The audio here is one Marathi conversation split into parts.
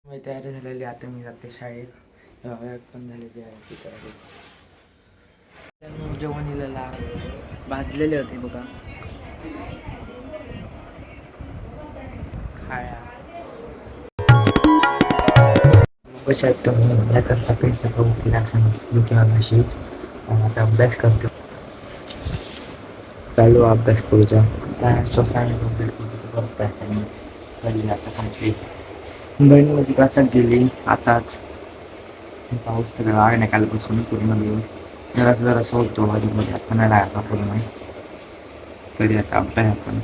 मी तयारी झालेली आता मी जाते शाळेत पण झालेली आहे ती तयारी. जेवणीला भाजलेले होते बघा खाया कशा तर सकाळी सकाळी उठला समजतो किंवा अशीच आता अभ्यास करतो. चालू अभ्यास करूचा सायन्सचा सायन्स कम्प्लीट करतो आणि कधी आता कम्प्लीट बहिणीची क्लासात गेली आताच. पाऊस तर आहे नाही कालपासून पूर्ण घेऊन जरासं होतो मध्ये आता नाही लागला पूर्ण तरी आता अभ्यास आपण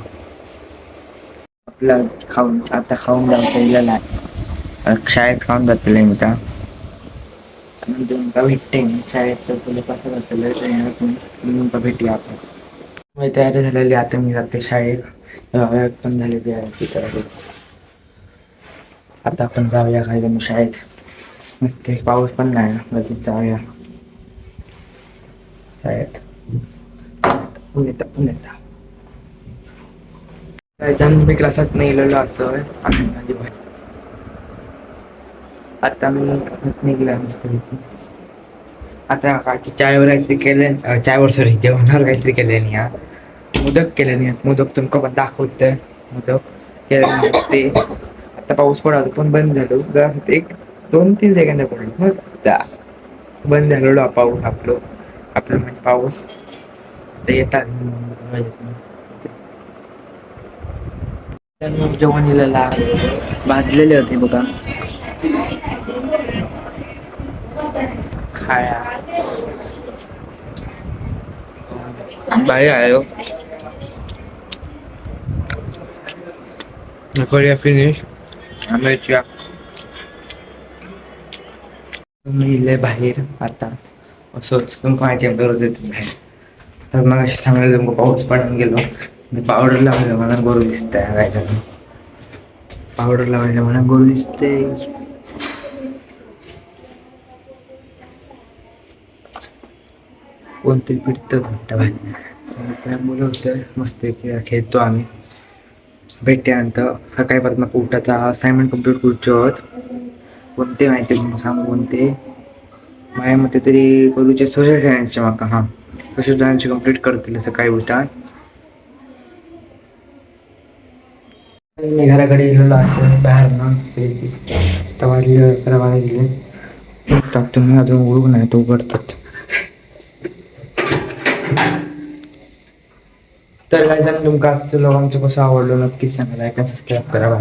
आपला खाऊन आता खाऊन जायला नाही शाळेत खाऊन जातले मी आता भेटते शाळेत तर तुला कसं जातलं का भेटूया आपण. मी तयारी झालेली आता मी जाते शाळेत पण झालेली आहे ती तयारी. आता आपण जाऊया खायला मी शाळेत नसते पाऊस पण नाही ना लगेच जाऊया शाळेत. पुण्यात मी क्लासात नाही गेलेलो असं आणि माझी आता मी निघला मस्त आता काय चायवर काहीतरी केले चायवर सॉरी जेवणावर काहीतरी केले नाही हा मोदक केले नाही मोदक तुमका पण दाखवत मोदक केले ते. आता पाऊस पडाला पण बंद झालो एक 2-3 सेकंद पडलो मग बंद झालेलो पाऊस आपलं म्हणजे पाऊस ते येतात. जेवणीला भाजलेले होते बघा खाया बाहेर आयो करूया फिनिश आंब्याच्या तुम्ही इले बाहेर आता असंच तुमका माहिती दररोज येतो बाहेर तर मग सांगायला तुमका पाऊस पडून गेलो पावडर लावलं मला गोरू दिसतंय काय पावडर लावायला मला गोरू दिसते. कोणतरी पिटतं घट्ट बाहेर त्यामुळे होतं मस्त खेळतो आम्ही भेटल्यानंतर सकाळी परत मग पोटाचा असाइनमेंट कम्प्लीट करूचे आहोत. कोणते माहिती तुम्ही सांगू कोणते माझ्या मते तरी करूचे सोशल सायन्सचे माका हां सोशल सायन्सचे कम्प्लीट करतील सकाळी उठान. मी घराकडे गेलेलो असं बाहेर ना वाजले 11 वाजले तुम्ही अजून उघडू नाही तर उघडतात. तर काय सांग तुमका आजचं लोकांचं कसं आवडलं नक्कीच सांगा लाईक आणि सबस्क्राईब करा.